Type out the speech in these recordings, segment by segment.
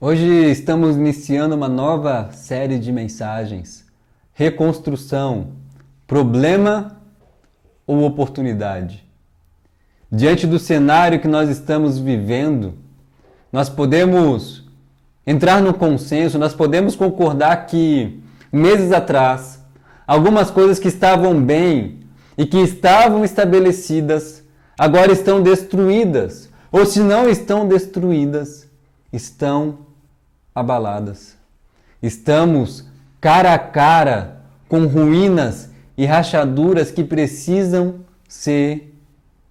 Hoje estamos iniciando uma nova série de mensagens. Reconstrução, problema ou oportunidade? Diante do cenário que nós estamos vivendo, nós podemos entrar no consenso, nós podemos concordar que meses atrás, algumas coisas que estavam bem e que estavam estabelecidas, agora estão destruídas, ou se não estão destruídas, estão abaladas. Estamos cara a cara com ruínas e rachaduras que precisam ser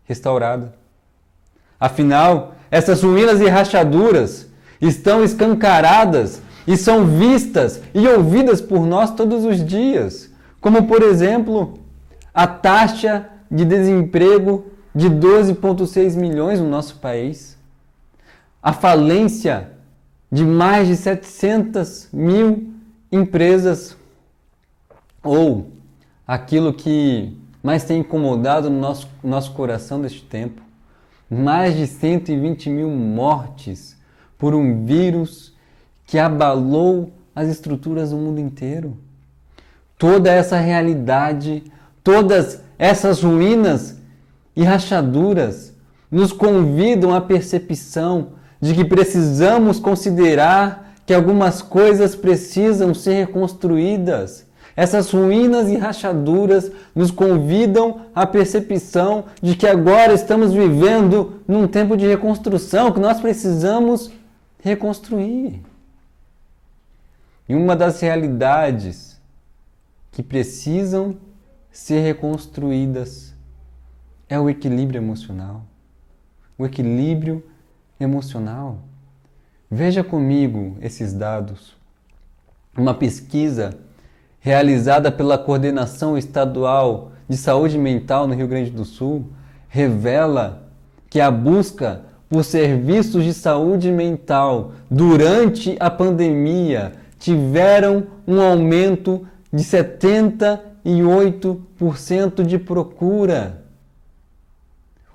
restauradas. Afinal, essas ruínas e rachaduras estão escancaradas e são vistas e ouvidas por nós todos os dias, como por exemplo, a taxa de desemprego de 12,6 milhões no nosso país, a falência de mais de 700 mil empresas, ou aquilo que mais tem incomodado no nosso coração deste tempo, mais de 120 mil mortes por um vírus que abalou as estruturas do mundo inteiro. Toda essa realidade, todas essas ruínas e rachaduras nos convidam à percepção de que precisamos considerar que algumas coisas precisam ser reconstruídas. Essas ruínas e rachaduras nos convidam à percepção de que agora estamos vivendo num tempo de reconstrução, que nós precisamos reconstruir. E uma das realidades que precisam ser reconstruídas é o equilíbrio emocional. O equilíbrio emocional. Veja comigo esses dados. Uma pesquisa realizada pela Coordenação Estadual de Saúde Mental no Rio Grande do Sul revela que a busca por serviços de saúde mental durante a pandemia tiveram um aumento de 78% de procura.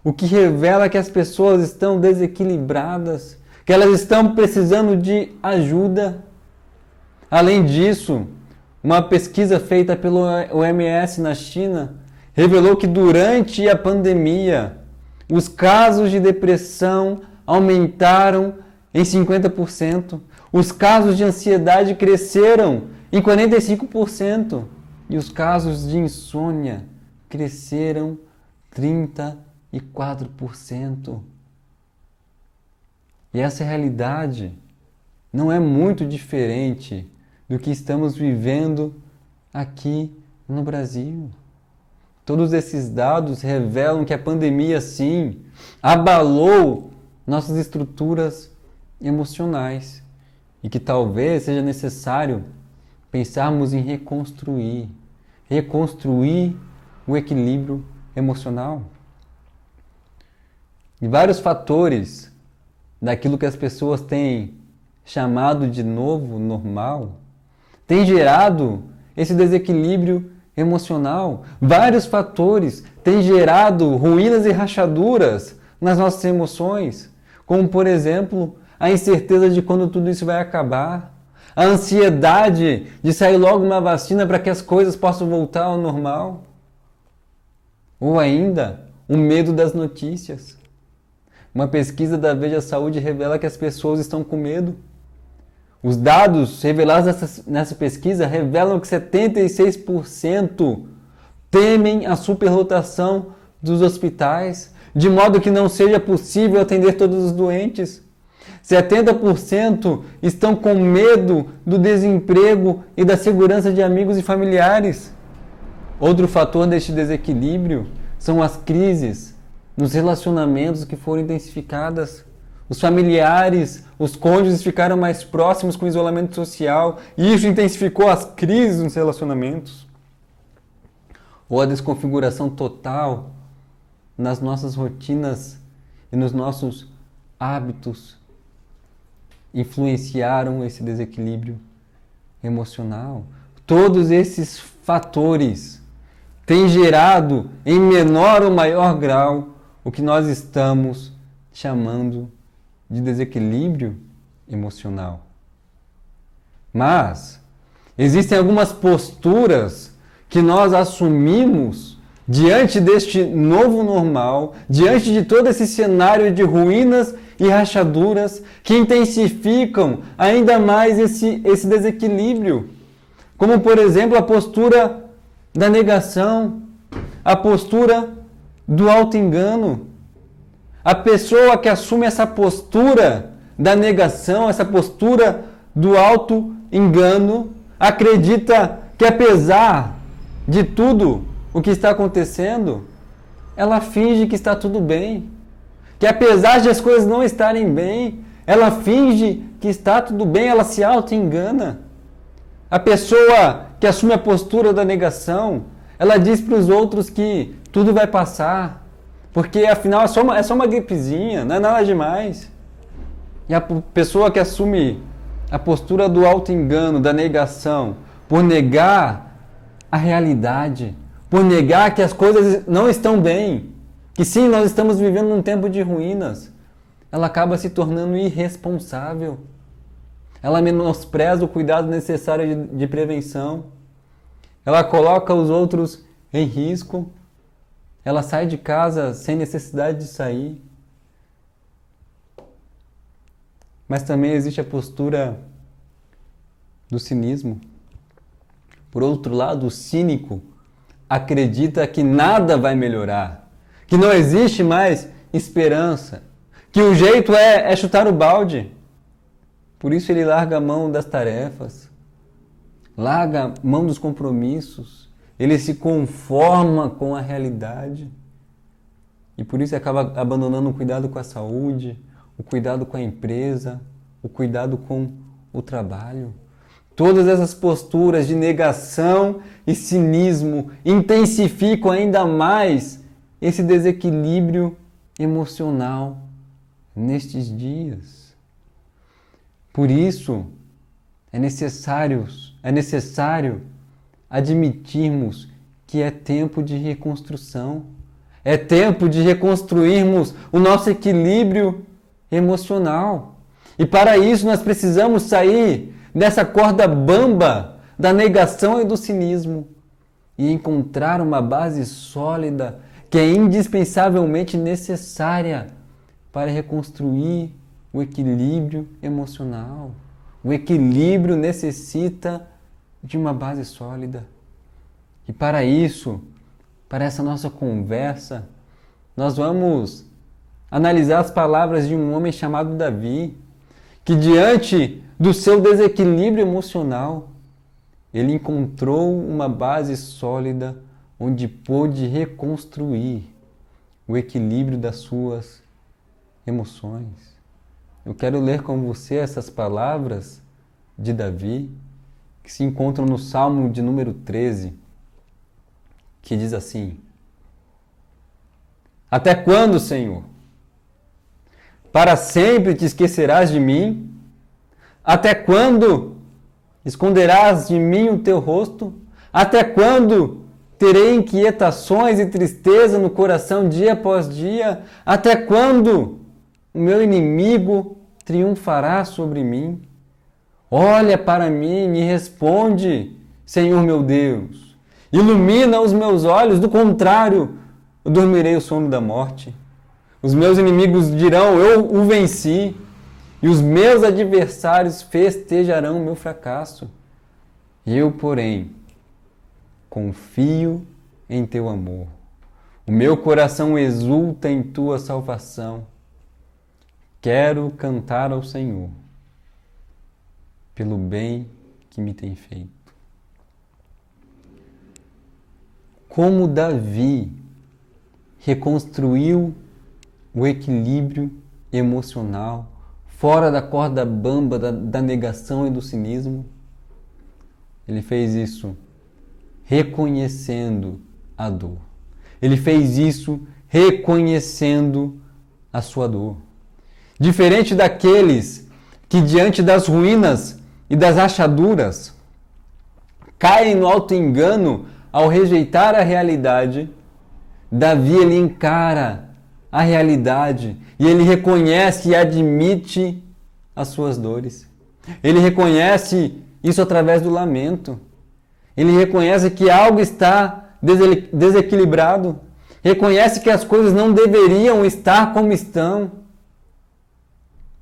O que revela que as pessoas estão desequilibradas, que elas estão precisando de ajuda. Além disso, uma pesquisa feita pelo OMS na China revelou que durante a pandemia, os casos de depressão aumentaram em 50%, os casos de ansiedade cresceram em 45% e os casos de insônia cresceram 34%. E essa realidade não é muito diferente do que estamos vivendo aqui no Brasil. Todos esses dados revelam que a pandemia, sim, abalou nossas estruturas emocionais e que talvez seja necessário pensarmos em reconstruir o equilíbrio emocional. E vários fatores daquilo que as pessoas têm chamado de novo normal têm gerado esse desequilíbrio emocional. Vários fatores têm gerado ruínas e rachaduras nas nossas emoções, como por exemplo, a incerteza de quando tudo isso vai acabar, a ansiedade de sair logo uma vacina para que as coisas possam voltar ao normal, ou ainda o medo das notícias. Uma pesquisa da Veja Saúde revela que as pessoas estão com medo. Os dados revelados nessa pesquisa revelam que 76% temem a superlotação dos hospitais, de modo que não seja possível atender todos os doentes. 70% estão com medo do desemprego e da segurança de amigos e familiares. Outro fator deste desequilíbrio são as crises nos relacionamentos que foram intensificadas. Os familiares, os cônjuges ficaram mais próximos com o isolamento social e isso intensificou as crises nos relacionamentos. Ou a desconfiguração total nas nossas rotinas e nos nossos hábitos influenciaram esse desequilíbrio emocional. Todos esses fatores têm gerado, em menor ou maior grau, o que nós estamos chamando de desequilíbrio emocional. Mas existem algumas posturas que nós assumimos diante deste novo normal, diante de todo esse cenário de ruínas e rachaduras que intensificam ainda mais esse desequilíbrio. Como, por exemplo, a postura da negação, a postura do auto-engano. A pessoa que assume essa postura da negação, essa postura do auto-engano, acredita que apesar de tudo o que está acontecendo, ela finge que está tudo bem. Que apesar de as coisas não estarem bem, ela finge que está tudo bem, ela se auto-engana. A pessoa que assume a postura da negação, ela diz para os outros que tudo vai passar, porque afinal é só uma gripezinha, não é nada demais. E a pessoa que assume a postura do auto-engano, da negação, por negar a realidade, por negar que as coisas não estão bem, que sim, nós estamos vivendo num tempo de ruínas, ela acaba se tornando irresponsável. Ela menospreza o cuidado necessário de prevenção. Ela coloca os outros em risco. Ela sai de casa sem necessidade de sair. Mas também existe a postura do cinismo. Por outro lado, o cínico acredita que nada vai melhorar, que não existe mais esperança, que o jeito é chutar o balde. Por isso ele larga a mão das tarefas, larga a mão dos compromissos, ele se conforma com a realidade e por isso acaba abandonando o cuidado com a saúde, o cuidado com a empresa, o cuidado com o trabalho. Todas essas posturas de negação e cinismo intensificam ainda mais esse desequilíbrio emocional nestes dias. Por isso, é necessário admitirmos que é tempo de reconstrução. É tempo de reconstruirmos o nosso equilíbrio emocional. E para isso nós precisamos sair dessa corda bamba da negação e do cinismo e encontrar uma base sólida que é indispensavelmente necessária para reconstruir o equilíbrio emocional. O equilíbrio necessita de uma base sólida. E para isso, para essa nossa conversa, nós vamos analisar as palavras de um homem chamado Davi, que diante do seu desequilíbrio emocional, ele encontrou uma base sólida onde pôde reconstruir o equilíbrio das suas emoções. Eu quero ler com você essas palavras de Davi, que se encontram no Salmo de número 13, que diz assim: Até quando, Senhor? Para sempre te esquecerás de mim? Até quando esconderás de mim o teu rosto? Até quando terei inquietações e tristeza no coração dia após dia? Até quando o meu inimigo triunfará sobre mim? Olha para mim, me responde, Senhor meu Deus. Ilumina os meus olhos, do contrário, eu dormirei o sono da morte. Os meus inimigos dirão, eu o venci, e os meus adversários festejarão o meu fracasso. Eu, porém, confio em teu amor. O meu coração exulta em tua salvação. Quero cantar ao Senhor pelo bem que me tem feito. Como Davi reconstruiu o equilíbrio emocional fora da corda bamba da negação e do cinismo, ele fez isso reconhecendo a dor. Ele fez isso reconhecendo a sua dor. Diferente daqueles que diante das ruínas e das rachaduras caem no auto-engano ao rejeitar a realidade, Davi ele encara a realidade e ele reconhece e admite as suas dores. Ele reconhece isso através do lamento. Ele reconhece que algo está desequilibrado. Reconhece que as coisas não deveriam estar como estão.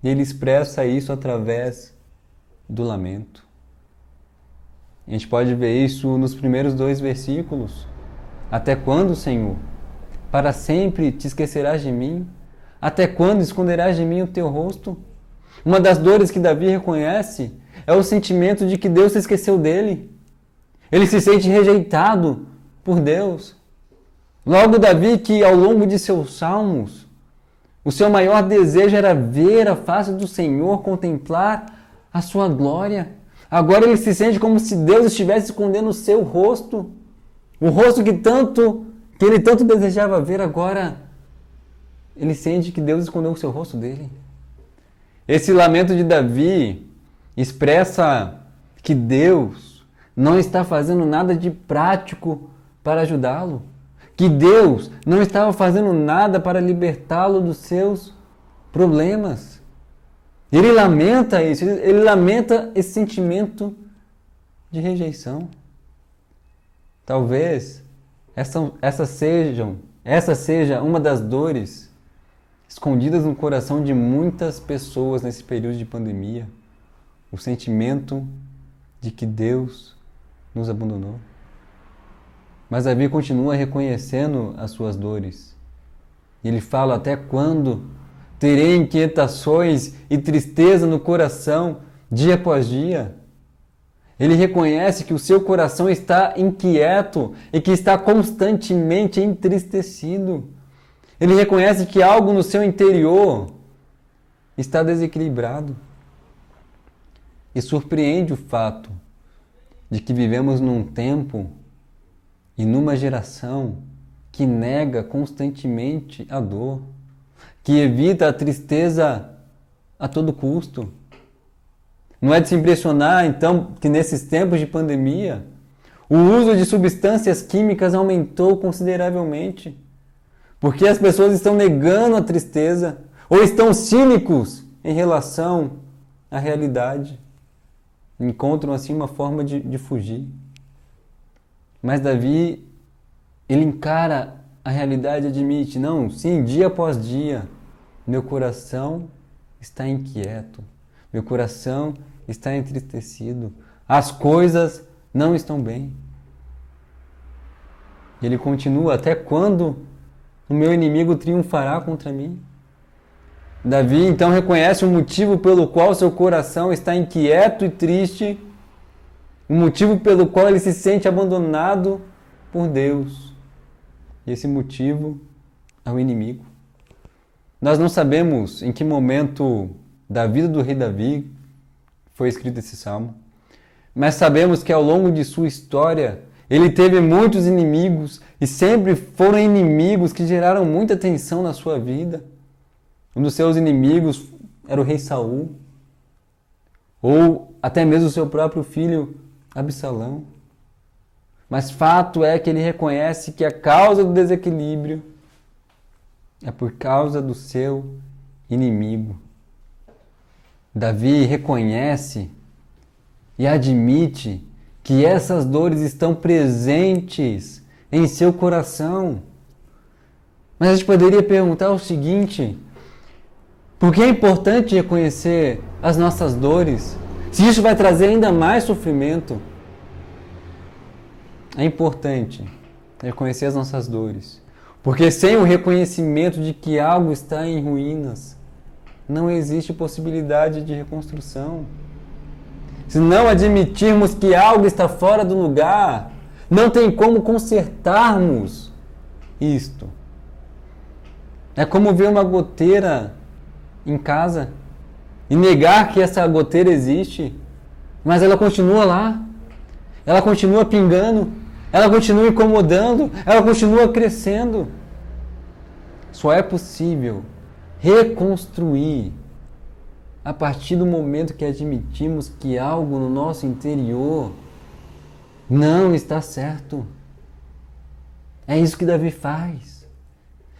E ele expressa isso através do lamento. A gente pode ver isso nos primeiros 2 versículos. Até quando, Senhor? Para sempre te esquecerás de mim? Até quando esconderás de mim o teu rosto? Uma das dores que Davi reconhece é o sentimento de que Deus se esqueceu dele. Ele se sente rejeitado por Deus. Logo, Davi, que ao longo de seus salmos, o seu maior desejo era ver a face do Senhor, contemplar a sua glória. Agora ele se sente como se Deus estivesse escondendo o seu rosto. O rosto que ele tanto desejava ver, agora ele sente que Deus escondeu o seu rosto dele. Esse lamento de Davi expressa que Deus não está fazendo nada de prático para ajudá-lo. Que Deus não estava fazendo nada para libertá-lo dos seus problemas. Ele lamenta isso, ele lamenta esse sentimento de rejeição. Talvez essa seja uma das dores escondidas no coração de muitas pessoas nesse período de pandemia. O sentimento de que Deus nos abandonou. Mas Davi continua reconhecendo as suas dores. E ele fala: até quando terei inquietações e tristeza no coração, dia após dia? Ele reconhece que o seu coração está inquieto e que está constantemente entristecido. Ele reconhece que algo no seu interior está desequilibrado. E surpreende o fato de que vivemos num tempo e numa geração que nega constantemente a dor, que evita a tristeza a todo custo. Não é de se impressionar, então, que nesses tempos de pandemia, o uso de substâncias químicas aumentou consideravelmente, porque as pessoas estão negando a tristeza ou estão cínicos em relação à realidade. Encontram assim uma forma de fugir. Mas Davi, ele encara a realidade e admite: não, sim, dia após dia, meu coração está inquieto, meu coração está entristecido, as coisas não estão bem. Ele continua: até quando o meu inimigo triunfará contra mim? Davi então reconhece o motivo pelo qual seu coração está inquieto e triste, o motivo pelo qual ele se sente abandonado por Deus. E esse motivo é o inimigo. Nós não sabemos em que momento da vida do rei Davi foi escrito esse salmo, mas sabemos que ao longo de sua história ele teve muitos inimigos e sempre foram inimigos que geraram muita tensão na sua vida. Um dos seus inimigos era o rei Saul, ou até mesmo o seu próprio filho Absalão. Mas fato é que ele reconhece que a causa do desequilíbrio é por causa do seu inimigo. Davi reconhece e admite que essas dores estão presentes em seu coração. Mas a gente poderia perguntar o seguinte: por que é importante reconhecer as nossas dores, se isso vai trazer ainda mais sofrimento? É importante reconhecer as nossas dores, porque sem o reconhecimento de que algo está em ruínas, não existe possibilidade de reconstrução. Se não admitirmos que algo está fora do lugar, não tem como consertarmos isto. É como ver uma goteira em casa e negar que essa goteira existe, mas ela continua lá, ela continua pingando, ela continua incomodando, ela continua crescendo. Só é possível reconstruir a partir do momento que admitimos que algo no nosso interior não está certo. É isso que Davi faz.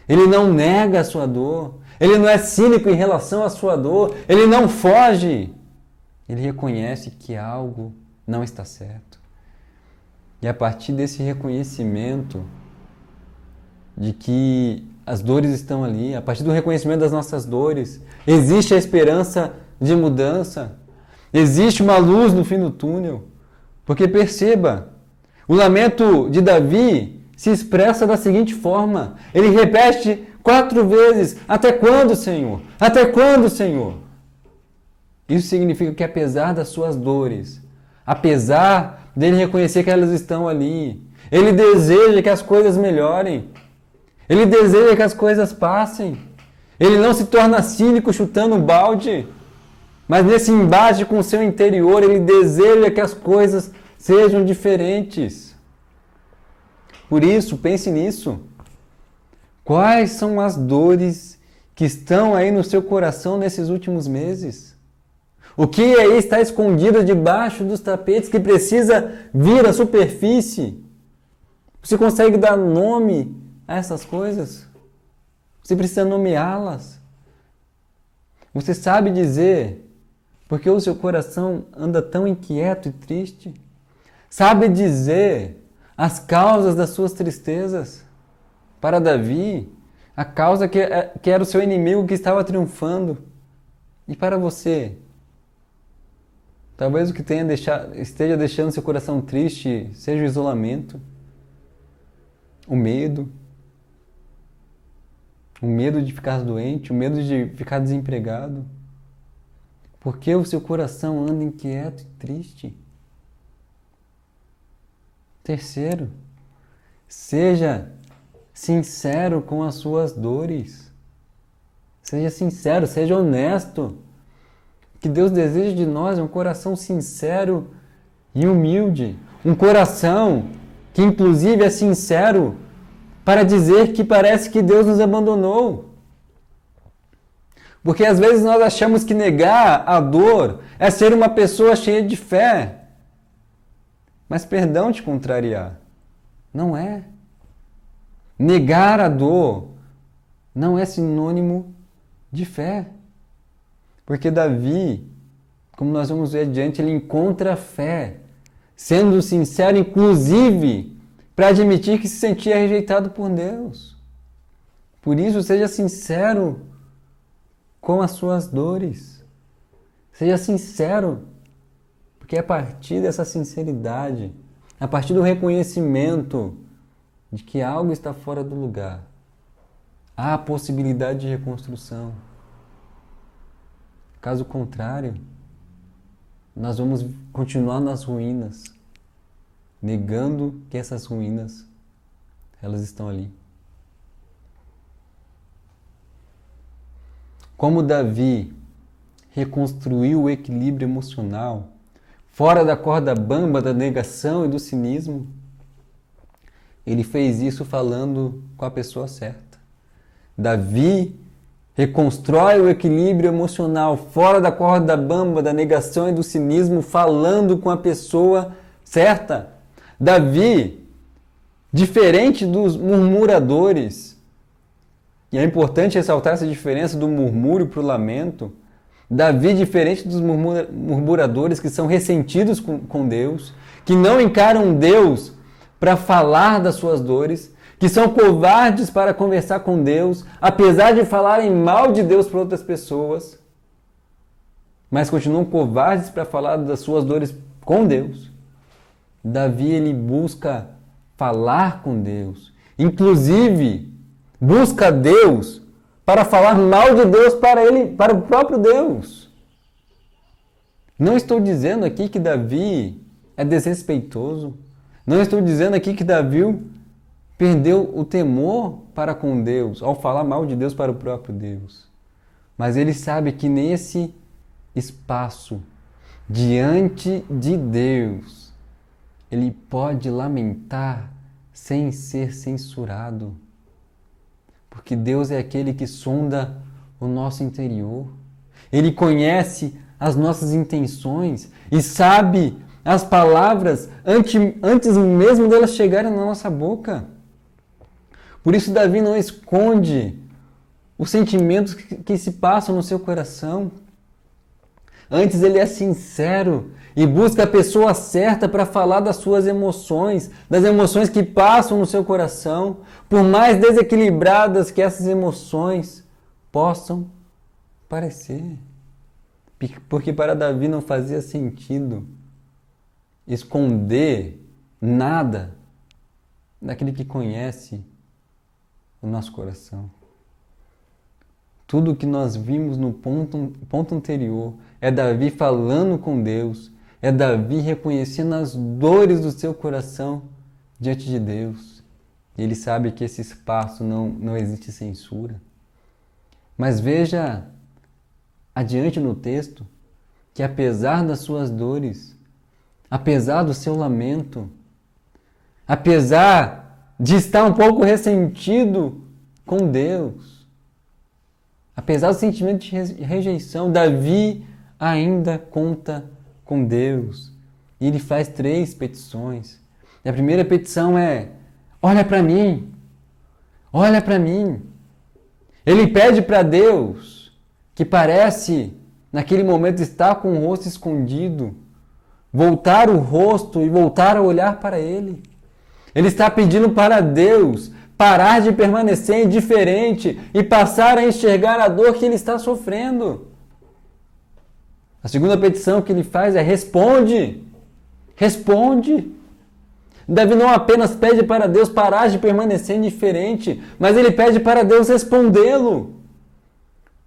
Ele não nega a sua dor, Ele não é cínico em relação à sua dor. Ele não foge. Ele reconhece que algo não está certo. E a partir desse reconhecimento de que as dores estão ali, a partir do reconhecimento das nossas dores, existe a esperança de mudança. Existe uma luz no fim do túnel. Porque perceba, o lamento de Davi se expressa da seguinte forma. Ele repete 4 vezes: até quando, Senhor? Até quando, Senhor? Isso significa que apesar das suas dores, apesar dele reconhecer que elas estão ali, ele deseja que as coisas melhorem. Ele deseja que as coisas passem. Ele não se torna cínico chutando um balde, mas nesse embate com o seu interior, ele deseja que as coisas sejam diferentes. Por isso, pense nisso. Quais são as dores que estão aí no seu coração nesses últimos meses? O que aí está escondido debaixo dos tapetes que precisa vir à superfície? Você consegue dar nome a essas coisas? Você precisa nomeá-las. Você sabe dizer porque o seu coração anda tão inquieto e triste? Sabe dizer as causas das suas tristezas? Para Davi, a causa que era o seu inimigo que estava triunfando. E para você? Talvez o que esteja deixando seu coração triste seja o isolamento, o medo de ficar doente, o medo de ficar desempregado. Porque o seu coração anda inquieto e triste. Terceiro, seja sincero com as suas dores. Seja sincero, seja honesto. O que Deus deseja de nós é um coração sincero e humilde. Um coração que inclusive é sincero para dizer que parece que Deus nos abandonou. Porque às vezes nós achamos que negar a dor é ser uma pessoa cheia de fé. Mas perdão te contrariar. Não é. Negar a dor não é sinônimo de fé. Porque Davi, como nós vamos ver adiante, ele encontra fé, sendo sincero, inclusive, para admitir que se sentia rejeitado por Deus. Por isso, seja sincero com as suas dores. Seja sincero, porque é a partir dessa sinceridade, a partir do reconhecimento de que algo está fora do lugar, há a possibilidade de reconstrução. Caso contrário, nós vamos continuar nas ruínas, negando que essas ruínas, elas estão ali. Como Davi reconstruiu o equilíbrio emocional fora da corda bamba da negação e do cinismo, ele fez isso falando com a pessoa certa. Davi reconstrói o equilíbrio emocional fora da corda bamba da negação e do cinismo, falando com a pessoa certa. Davi, diferente dos murmuradores, e é importante ressaltar essa diferença do murmúrio para o lamento, Davi, diferente dos murmuradores que são ressentidos com Deus, que não encaram Deus para falar das suas dores, que são covardes para conversar com Deus, apesar de falarem mal de Deus para outras pessoas, mas continuam covardes para falar das suas dores com Deus. Davi, ele busca falar com Deus, inclusive busca Deus para falar mal de Deus para o próprio Deus. Não estou dizendo aqui que Davi é desrespeitoso, não estou dizendo aqui que Davi perdeu o temor para com Deus, ao falar mal de Deus para o próprio Deus. Mas ele sabe que nesse espaço, diante de Deus, ele pode lamentar sem ser censurado. Porque Deus é aquele que sonda o nosso interior. Ele conhece as nossas intenções e sabe as palavras antes mesmo delas chegarem na nossa boca. Por isso Davi não esconde os sentimentos que se passam no seu coração. Antes ele é sincero e busca a pessoa certa para falar das suas emoções, das emoções que passam no seu coração, por mais desequilibradas que essas emoções possam parecer. Porque para Davi não fazia sentido esconder nada daquele que conhece o nosso coração. Tudo o que nós vimos no ponto anterior é Davi falando com Deus, é Davi reconhecendo as dores do seu coração diante de Deus. E ele sabe que esse espaço não existe censura. Mas veja adiante no texto que apesar das suas dores, apesar do seu lamento, apesar de estar um pouco ressentido com Deus, apesar do sentimento de rejeição, Davi ainda conta com Deus. E ele faz 3 petições. E a primeira petição é: olha para mim, olha para mim. Ele pede para Deus, que parece naquele momento estar com o rosto escondido, voltar o rosto e voltar a olhar para ele. Ele está pedindo para Deus parar de permanecer indiferente e passar a enxergar a dor que ele está sofrendo. A segunda petição que ele faz é: responde. Responde. Davi não apenas pede para Deus parar de permanecer indiferente, mas ele pede para Deus respondê-lo.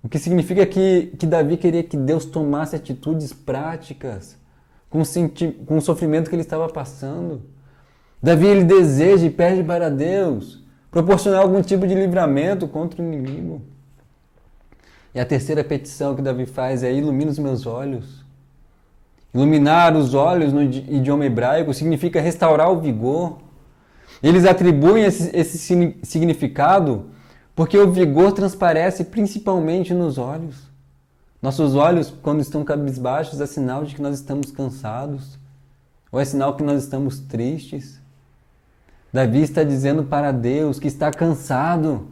O que significa que Davi queria que Deus tomasse atitudes práticas com o sofrimento que ele estava passando. Davi ele deseja e pede para Deus proporcionar algum tipo de livramento contra o inimigo. E a terceira petição que Davi faz é: ilumina os meus olhos. Iluminar os olhos no idioma hebraico significa restaurar o vigor. Eles atribuem esse significado porque o vigor transparece principalmente nos olhos. Nossos olhos, quando estão cabisbaixos, é sinal de que nós estamos cansados, ou é sinal que nós estamos tristes. Davi está dizendo para Deus que está cansado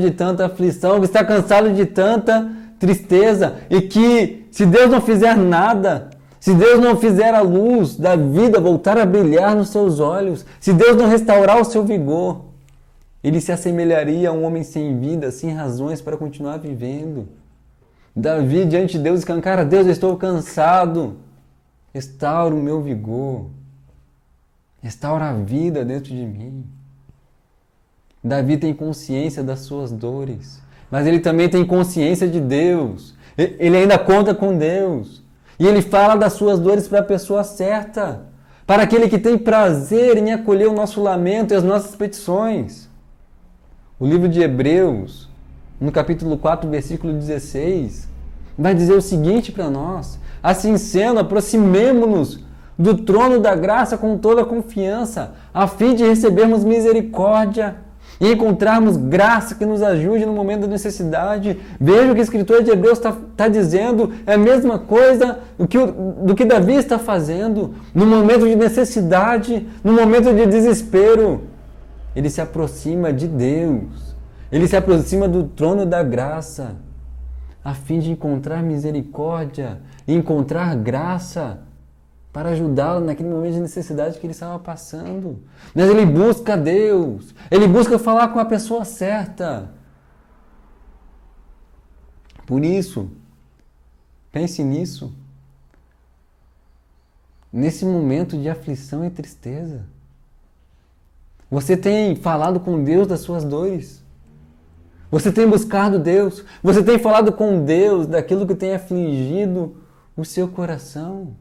de tanta aflição, que está cansado de tanta tristeza, e que se Deus não fizer nada, se Deus não fizer a luz da vida voltar a brilhar nos seus olhos, se Deus não restaurar o seu vigor, ele se assemelharia a um homem sem vida, sem razões para continuar vivendo. Davi diante de Deus escancara: Deus, eu estou cansado, restaura o meu vigor, restaura a vida dentro de mim. Davi tem consciência das suas dores, mas ele também tem consciência de Deus. Ele ainda conta com Deus. E ele fala das suas dores para a pessoa certa, para aquele que tem prazer em acolher o nosso lamento e as nossas petições. O livro de Hebreus, no capítulo 4, versículo 16, vai dizer o seguinte para nós: assim sendo, aproximemo-nos do trono da graça com toda a confiança, a fim de recebermos misericórdia e encontrarmos graça que nos ajude no momento da necessidade. Veja o que o escritor de Hebreus está dizendo, é a mesma coisa do que Davi está fazendo no momento de necessidade, no momento de desespero. Ele se aproxima de Deus, ele se aproxima do trono da graça, a fim de encontrar misericórdia e encontrar graça para ajudá-lo naquele momento de necessidade que ele estava passando. Mas ele busca Deus, ele busca falar com a pessoa certa. Por isso, pense nisso. Nesse momento de aflição e tristeza, você tem falado com Deus das suas dores? Você tem buscado Deus? Você tem falado com Deus daquilo que tem afligido o seu coração?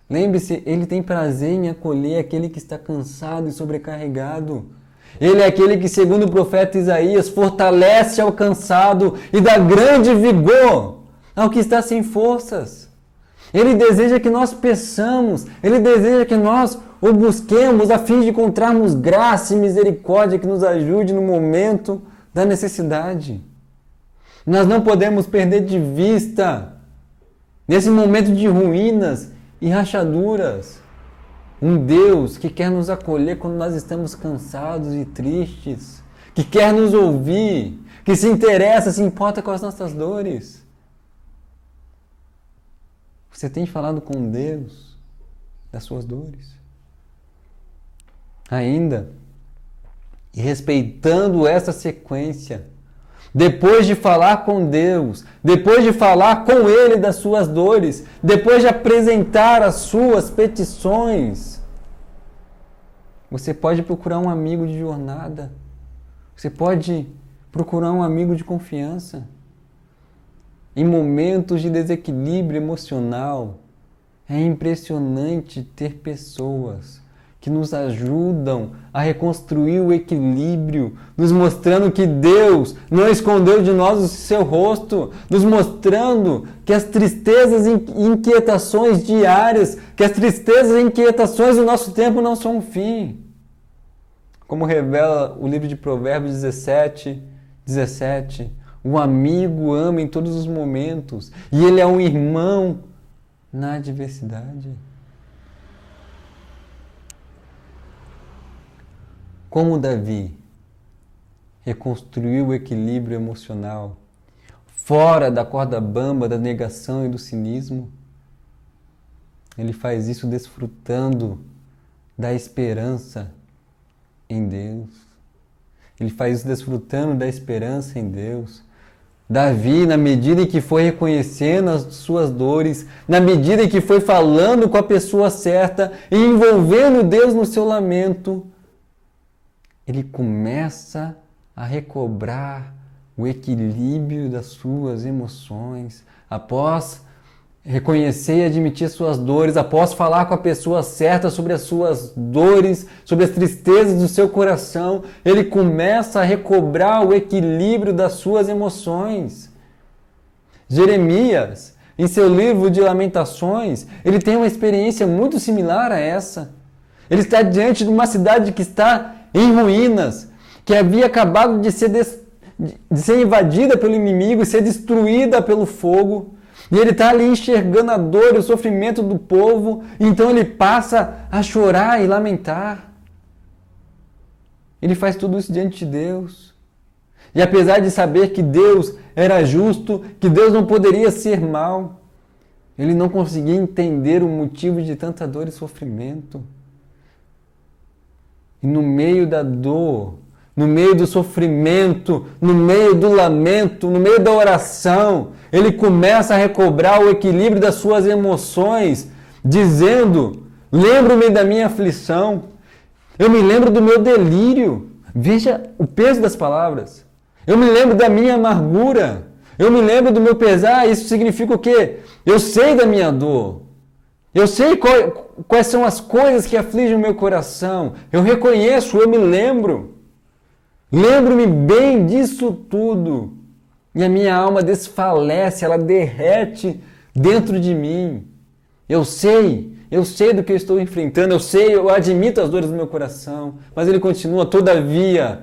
Lembre-se, Ele tem prazer em acolher aquele que está cansado e sobrecarregado. Ele é aquele que, segundo o profeta Isaías, fortalece ao cansado e dá grande vigor ao que está sem forças. Ele deseja que nós peçamos, Ele deseja que nós o busquemos a fim de encontrarmos graça e misericórdia que nos ajude no momento da necessidade. Nós não podemos perder de vista, nesse momento de ruínas e rachaduras, um Deus que quer nos acolher quando nós estamos cansados e tristes, que quer nos ouvir, que se interessa, se importa com as nossas dores. Você tem falado com Deus das suas dores? Ainda, e respeitando essa sequência, depois de falar com Deus, depois de falar com Ele das suas dores, depois de apresentar as suas petições, você pode procurar um amigo de jornada, você pode procurar um amigo de confiança. Em momentos de desequilíbrio emocional, é impressionante ter pessoas que nos ajudam a reconstruir o equilíbrio, nos mostrando que Deus não escondeu de nós o seu rosto, nos mostrando que as tristezas e inquietações diárias, que as tristezas e inquietações do nosso tempo não são um fim. Como revela o livro de Provérbios 17, o amigo ama em todos os momentos e ele é um irmão na adversidade. Como Davi reconstruiu o equilíbrio emocional fora da corda bamba da negação e do cinismo, ele faz isso desfrutando da esperança em Deus. Ele faz isso desfrutando da esperança em Deus. Davi, na medida em que foi reconhecendo as suas dores, na medida em que foi falando com a pessoa certa e envolvendo Deus no seu lamento, ele começa a recobrar o equilíbrio das suas emoções. Após reconhecer e admitir suas dores, após falar com a pessoa certa sobre as suas dores, sobre as tristezas do seu coração, ele começa a recobrar o equilíbrio das suas emoções. Jeremias, em seu livro de Lamentações, ele tem uma experiência muito similar a essa. Ele está diante de uma cidade que está em ruínas, que havia acabado de ser invadida pelo inimigo e ser destruída pelo fogo. E ele está ali enxergando a dor e o sofrimento do povo, então ele passa a chorar e lamentar. Ele faz tudo isso diante de Deus. E apesar de saber que Deus era justo, que Deus não poderia ser mau, ele não conseguia entender o motivo de tanta dor e sofrimento. E no meio da dor, no meio do sofrimento, no meio do lamento, no meio da oração, ele começa a recobrar o equilíbrio das suas emoções, dizendo: lembro-me da minha aflição, eu me lembro do meu delírio. Veja o peso das palavras. Eu me lembro da minha amargura, eu me lembro do meu pesar. Isso significa o quê? Eu sei da minha dor. Eu sei quais são as coisas que afligem o meu coração. Eu reconheço, eu me lembro. Lembro-me bem disso tudo. E a minha alma desfalece, ela derrete dentro de mim. Eu sei do que eu estou enfrentando, eu admito as dores do meu coração. Mas ele continua: todavia,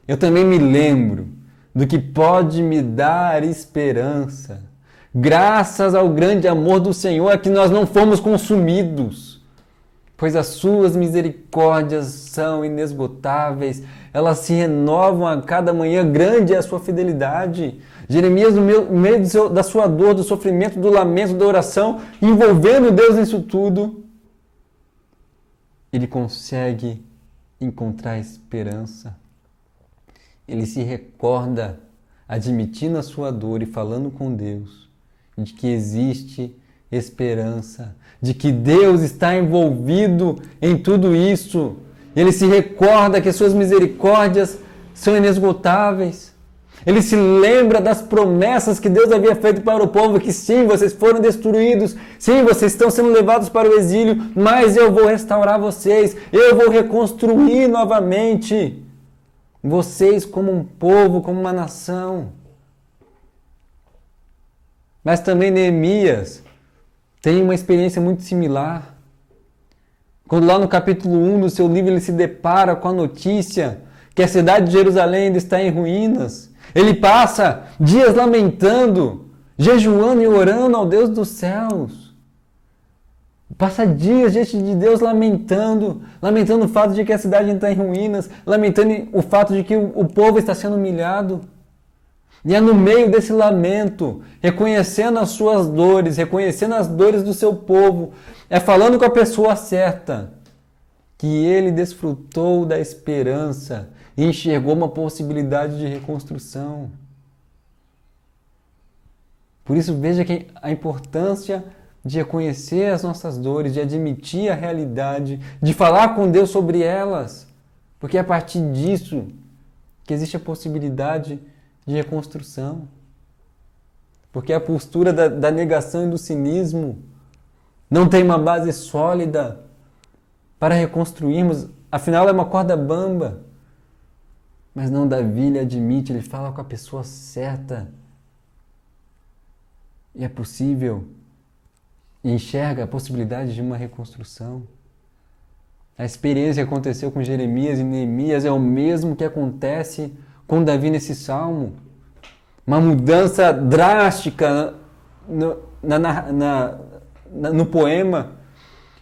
eu também me lembro do que pode me dar esperança. Graças ao grande amor do Senhor é que nós não fomos consumidos, pois as suas misericórdias são inesgotáveis, elas se renovam a cada manhã, grande é a sua fidelidade. Jeremias, no meio da sua dor, do sofrimento, do lamento, da oração, envolvendo Deus nisso tudo, ele consegue encontrar esperança. Ele se recorda, admitindo a sua dor e falando com Deus, de que existe esperança, de que Deus está envolvido em tudo isso. Ele se recorda que as suas misericórdias são inesgotáveis. Ele se lembra das promessas que Deus havia feito para o povo, que sim, vocês foram destruídos, sim, vocês estão sendo levados para o exílio, mas eu vou restaurar vocês, eu vou reconstruir novamente vocês como um povo, como uma nação. Mas também Neemias tem uma experiência muito similar. Quando lá no capítulo 1 do seu livro ele se depara com a notícia que a cidade de Jerusalém ainda está em ruínas, ele passa dias lamentando, jejuando e orando ao Deus dos céus, Passa dias diante de Deus lamentando o fato de que a cidade está em ruínas, lamentando o fato de que o povo está sendo humilhado. E é no meio desse lamento, reconhecendo as suas dores, reconhecendo as dores do seu povo, é falando com a pessoa certa, que ele desfrutou da esperança e enxergou uma possibilidade de reconstrução. Por isso, veja que a importância de reconhecer as nossas dores, de admitir a realidade, de falar com Deus sobre elas, porque é a partir disso que existe a possibilidade de reconstrução. Porque a postura da negação e do cinismo não tem uma base sólida para reconstruirmos, afinal é uma corda bamba. Mas não, Davi, ele admite, ele fala com a pessoa certa. E é possível, e enxerga a possibilidade de uma reconstrução. A experiência que aconteceu com Jeremias e Neemias é o mesmo que acontece com Davi nesse salmo. Uma mudança drástica no poema.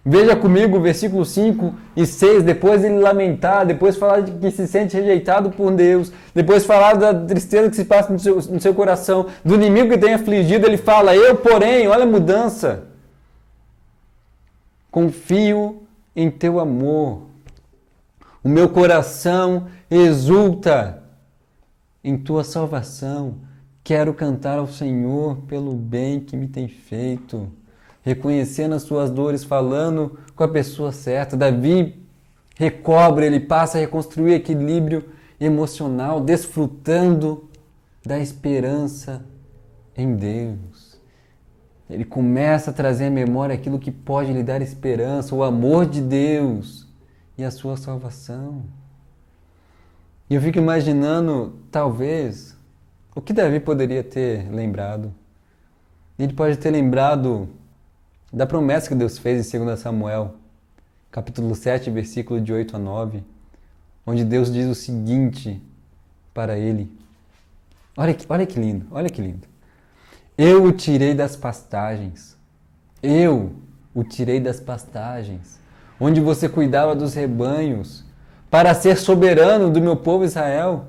Veja comigo o versículo 5 e 6, depois ele lamentar, depois falar de que se sente rejeitado por Deus, depois falar da tristeza que se passa no seu coração, do inimigo que tem afligido, ele fala, eu porém, olha a mudança, confio em teu amor, o meu coração exulta em tua salvação, quero cantar ao Senhor pelo bem que me tem feito. Reconhecendo as suas dores, falando com a pessoa certa. Davi recobra, ele passa a reconstruir equilíbrio emocional, desfrutando da esperança em Deus. Ele começa a trazer à memória aquilo que pode lhe dar esperança, o amor de Deus e a sua salvação. E eu fico imaginando, talvez, o que Davi poderia ter lembrado. Ele pode ter lembrado da promessa que Deus fez em 2 Samuel, capítulo 7, versículo de 8 a 9, onde Deus diz o seguinte para ele. Olha que lindo, olha que lindo. Eu o tirei das pastagens, onde você cuidava dos rebanhos, para ser soberano do meu povo Israel.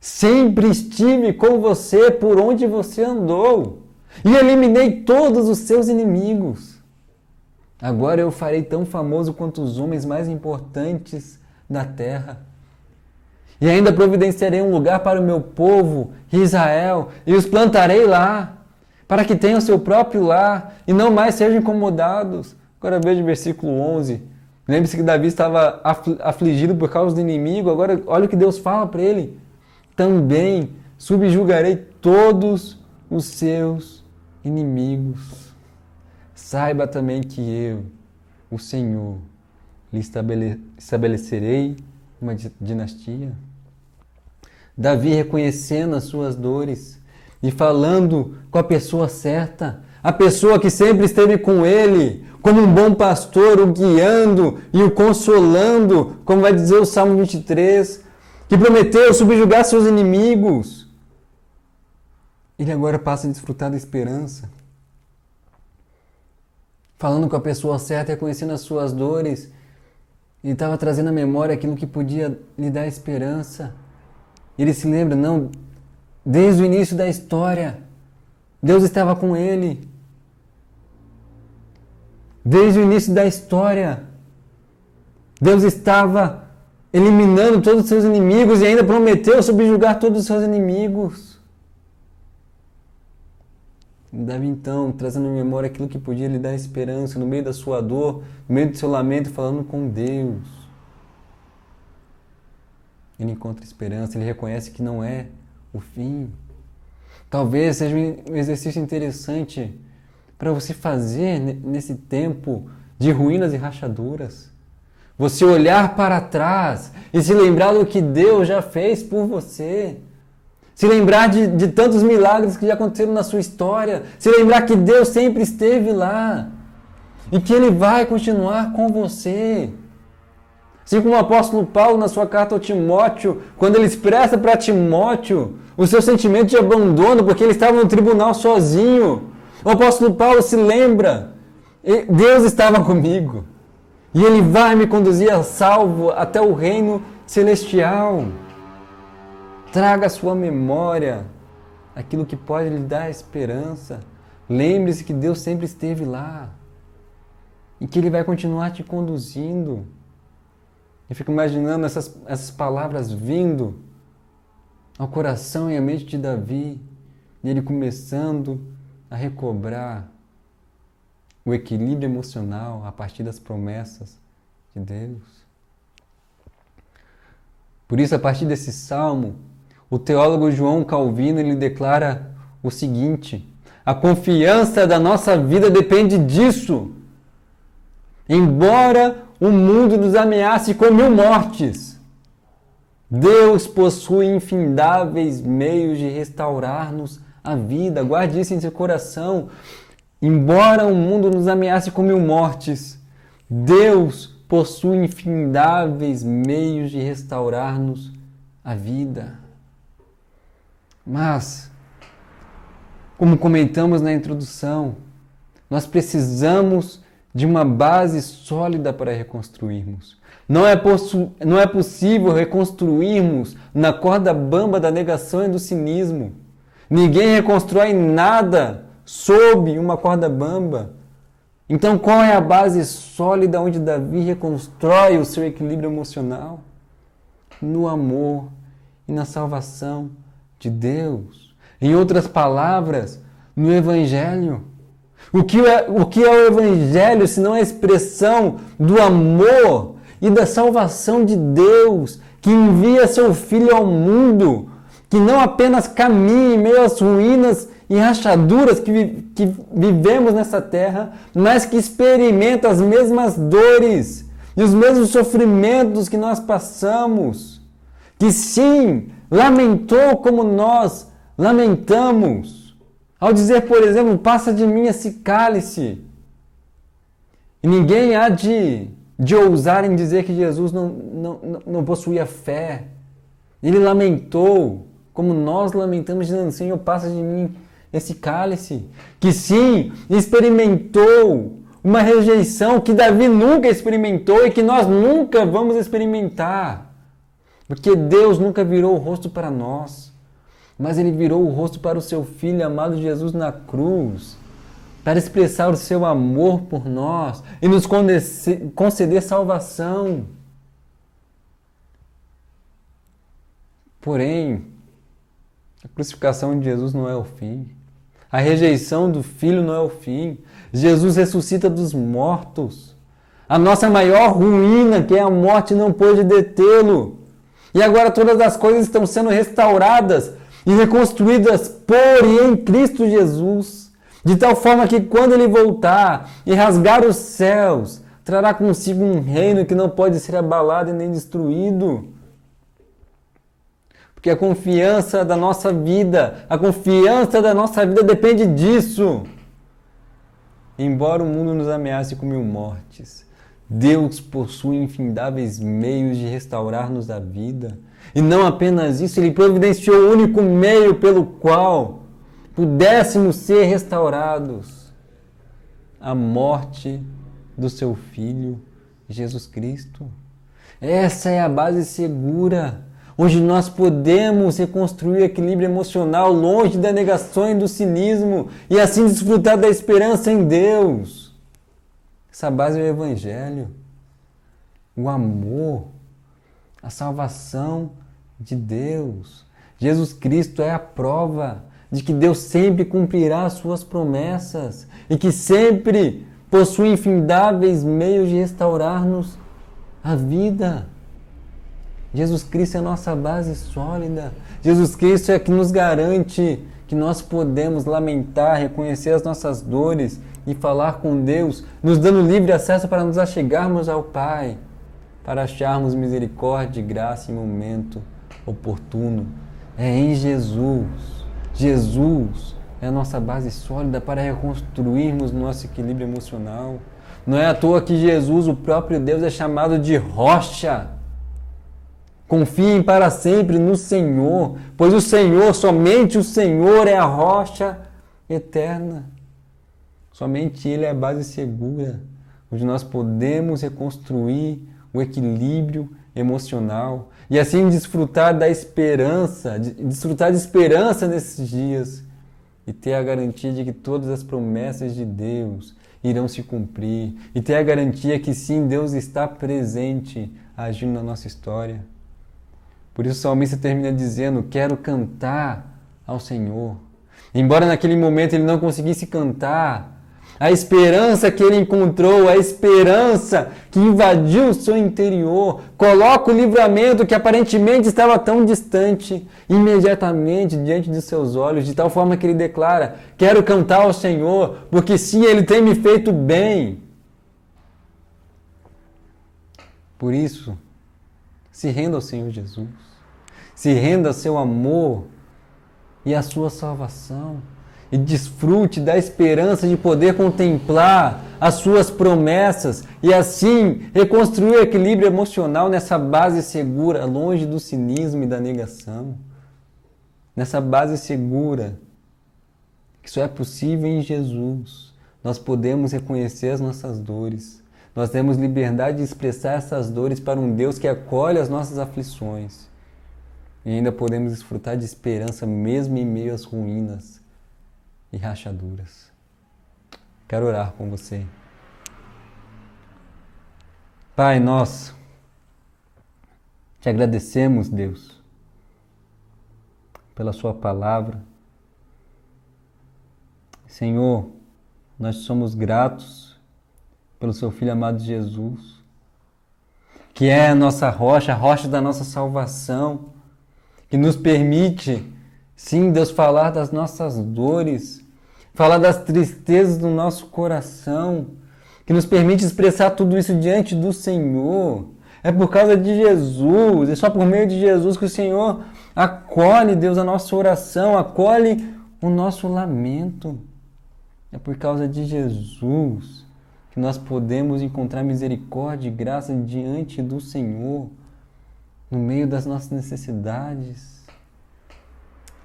Sempre estive com você por onde você andou. E eliminei todos os seus inimigos. Agora eu farei tão famoso quanto os homens mais importantes da terra. E ainda providenciarei um lugar para o meu povo, Israel, e os plantarei lá, para que tenham seu próprio lar e não mais sejam incomodados. Agora veja o versículo 11. Lembre-se que Davi estava afligido por causa do inimigo. Agora olha o que Deus fala para ele. Também subjugarei todos os seus inimigos. Saiba também que eu, o Senhor, lhe estabelecerei uma dinastia. Davi reconhecendo as suas dores e falando com a pessoa certa, a pessoa que sempre esteve com ele, como um bom pastor, o guiando e o consolando, como vai dizer o Salmo 23, que prometeu subjugar seus inimigos. Ele agora passa a desfrutar da esperança. Falando com a pessoa certa, reconhecendo as suas dores. Ele estava trazendo à memória aquilo que podia lhe dar esperança. Ele se lembra, não, desde o início da história, Deus estava com ele. Desde o início da história, Deus estava eliminando todos os seus inimigos e ainda prometeu subjugar todos os seus inimigos. Davi então, trazendo à memória aquilo que podia lhe dar esperança no meio da sua dor, no meio do seu lamento, falando com Deus. Ele encontra esperança, ele reconhece que não é o fim. Talvez seja um exercício interessante para você fazer nesse tempo de ruínas e rachaduras. Você olhar para trás e se lembrar do que Deus já fez por você. Se lembrar de tantos milagres que já aconteceram na sua história. Se lembrar que Deus sempre esteve lá. E que Ele vai continuar com você. Assim como o apóstolo Paulo, na sua carta ao Timóteo, quando ele expressa para Timóteo o seu sentimento de abandono, porque ele estava no tribunal sozinho. O apóstolo Paulo se lembra. Deus estava comigo. E Ele vai me conduzir a salvo até o reino celestial. Traga à sua memória aquilo que pode lhe dar esperança. Lembre-se que Deus sempre esteve lá. E que Ele vai continuar te conduzindo. Eu fico imaginando essas palavras vindo ao coração e à mente de Davi. E ele começando a recobrar o equilíbrio emocional a partir das promessas de Deus. Por isso, a partir desse salmo, o teólogo João Calvino ele declara o seguinte: a confiança da nossa vida depende disso. Embora o mundo nos ameace com 1000 mortes, Deus possui infindáveis meios de restaurar-nos a vida. Guarde isso em seu coração. Embora o mundo nos ameace com 1000 mortes, Deus possui infindáveis meios de restaurar-nos a vida. Mas, como comentamos na introdução, nós precisamos de uma base sólida para reconstruirmos. Não é possível reconstruirmos na corda bamba da negação e do cinismo. Ninguém reconstrói nada sob uma corda bamba. Então, qual é a base sólida onde Davi reconstrói o seu equilíbrio emocional? No amor e na salvação de Deus. Em outras palavras, no Evangelho. O que é o Evangelho se não a expressão do amor e da salvação de Deus, que envia seu Filho ao mundo, que não apenas caminha em meio às ruínas e rachaduras que vivemos nessa terra, mas que experimenta as mesmas dores e os mesmos sofrimentos que nós passamos, que sim, lamentou como nós lamentamos. Ao dizer, por exemplo, passa de mim esse cálice. E ninguém há de ousar em dizer que Jesus não possuía fé. Ele lamentou, como nós lamentamos, dizendo, Senhor, passa de mim esse cálice. Que sim, experimentou uma rejeição que Davi nunca experimentou e que nós nunca vamos experimentar. Porque Deus nunca virou o rosto para nós. Mas Ele virou o rosto para o seu Filho amado Jesus na cruz, para expressar o seu amor por nós e nos conceder salvação. Porém, a crucificação de Jesus não é o fim. A rejeição do Filho não é o fim. Jesus ressuscita dos mortos. A nossa maior ruína, que é a morte, não pôde detê-lo. E agora todas as coisas estão sendo restauradas e reconstruídas por e em Cristo Jesus, de tal forma que quando Ele voltar e rasgar os céus, trará consigo um reino que não pode ser abalado e nem destruído. Porque a confiança da nossa vida depende disso. Embora o mundo nos ameace com 1000 mortes, Deus possui infindáveis meios de restaurar-nos a vida. E não apenas isso, Ele providenciou o único meio pelo qual pudéssemos ser restaurados: a morte do seu Filho, Jesus Cristo. Essa é a base segura, onde nós podemos reconstruir o equilíbrio emocional longe da negação e do cinismo e assim desfrutar da esperança em Deus. Essa base é o Evangelho, o amor, a salvação de Deus. Jesus Cristo é a prova de que Deus sempre cumprirá as suas promessas e que sempre possui infindáveis meios de restaurar-nos a vida. Jesus Cristo é a nossa base sólida. Jesus Cristo é que nos garante que nós podemos lamentar, reconhecer as nossas dores e falar com Deus, nos dando livre acesso para nos achegarmos ao Pai, para acharmos misericórdia e graça em momento oportuno. É em Jesus. Jesus é a nossa base sólida para reconstruirmos nosso equilíbrio emocional. Não é à toa que Jesus, o próprio Deus, é chamado de rocha. Confiem para sempre no Senhor, pois o Senhor, somente o Senhor é a rocha eterna. Somente Ele é a base segura, onde nós podemos reconstruir o equilíbrio emocional e assim desfrutar da esperança, desfrutar de esperança nesses dias e ter a garantia de que todas as promessas de Deus irão se cumprir e ter a garantia que sim, Deus está presente agindo na nossa história. Por isso o salmista termina dizendo: quero cantar ao Senhor. Embora naquele momento ele não conseguisse cantar, a esperança que ele encontrou, a esperança que invadiu o seu interior, coloca o livramento que aparentemente estava tão distante, imediatamente diante de seus olhos, de tal forma que ele declara: quero cantar ao Senhor, porque sim, Ele tem me feito bem. Por isso, se renda ao Senhor Jesus, se renda ao seu amor e à sua salvação. E desfrute da esperança de poder contemplar as suas promessas e assim reconstruir o equilíbrio emocional nessa base segura, longe do cinismo e da negação. Nessa base segura, que só é possível em Jesus. Nós podemos reconhecer as nossas dores. Nós temos liberdade de expressar essas dores para um Deus que acolhe as nossas aflições. E ainda podemos desfrutar de esperança mesmo em meio às ruínas e rachaduras. Quero orar com você. Pai, nós te agradecemos, Deus, pela sua palavra. Senhor, nós somos gratos pelo seu Filho amado Jesus, que é a nossa rocha, a rocha da nossa salvação, que nos permite, sim, Deus, falar das nossas dores, falar das tristezas do nosso coração, que nos permite expressar tudo isso diante do Senhor. É por causa de Jesus, é só por meio de Jesus que o Senhor acolhe, Deus, a nossa oração, acolhe o nosso lamento. É por causa de Jesus que nós podemos encontrar misericórdia e graça diante do Senhor, no meio das nossas necessidades.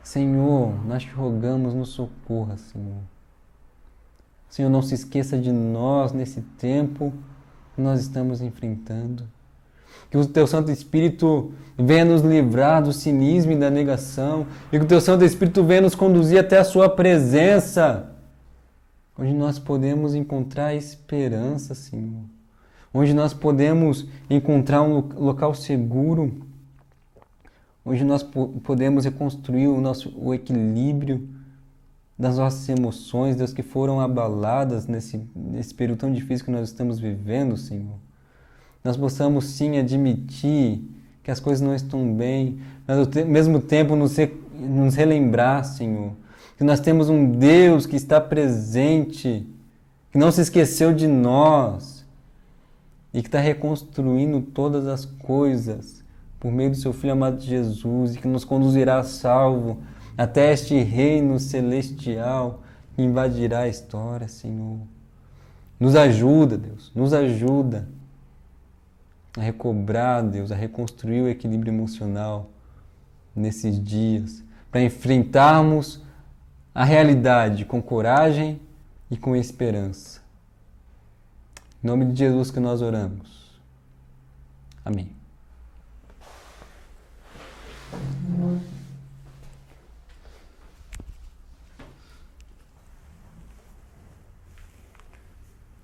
Senhor, nós te rogamos, nos socorra, Senhor. Senhor, não se esqueça de nós nesse tempo que nós estamos enfrentando. Que o Teu Santo Espírito venha nos livrar do cinismo e da negação. E que o Teu Santo Espírito venha nos conduzir até a Sua presença, onde nós podemos encontrar esperança, Senhor. Onde nós podemos encontrar um local seguro, onde nós podemos reconstruir o equilíbrio das nossas emoções, Deus, que foram abaladas nesse período tão difícil que nós estamos vivendo, Senhor. Nós possamos, sim, admitir que as coisas não estão bem, mas ao mesmo tempo nos relembrar, Senhor, que nós temos um Deus que está presente, que não se esqueceu de nós e que está reconstruindo todas as coisas por meio do seu Filho amado Jesus, e que nos conduzirá salvo até este reino celestial que invadirá a história, Senhor. Nos ajuda, Deus, nos ajuda a recobrar, Deus, a reconstruir o equilíbrio emocional nesses dias, para enfrentarmos a realidade com coragem e com esperança. Em nome de Jesus que nós oramos. Amém.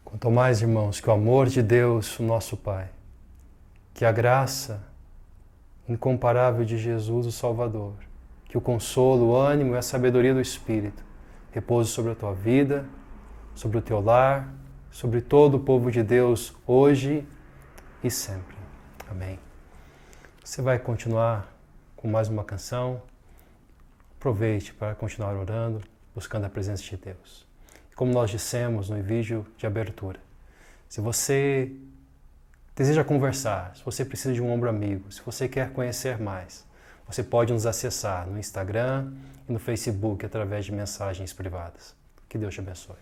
Quanto mais, irmãos, que o amor de Deus, o nosso Pai, que a graça incomparável de Jesus, o Salvador, que o consolo, o ânimo e a sabedoria do Espírito repouse sobre a tua vida, sobre o teu lar, sobre todo o povo de Deus, hoje e sempre. Amém. Você vai continuar com mais uma canção. Aproveite para continuar orando, buscando a presença de Deus. Como nós dissemos no vídeo de abertura, se você deseja conversar, se você precisa de um ombro amigo, se você quer conhecer mais, você pode nos acessar no Instagram e no Facebook através de mensagens privadas. Que Deus te abençoe.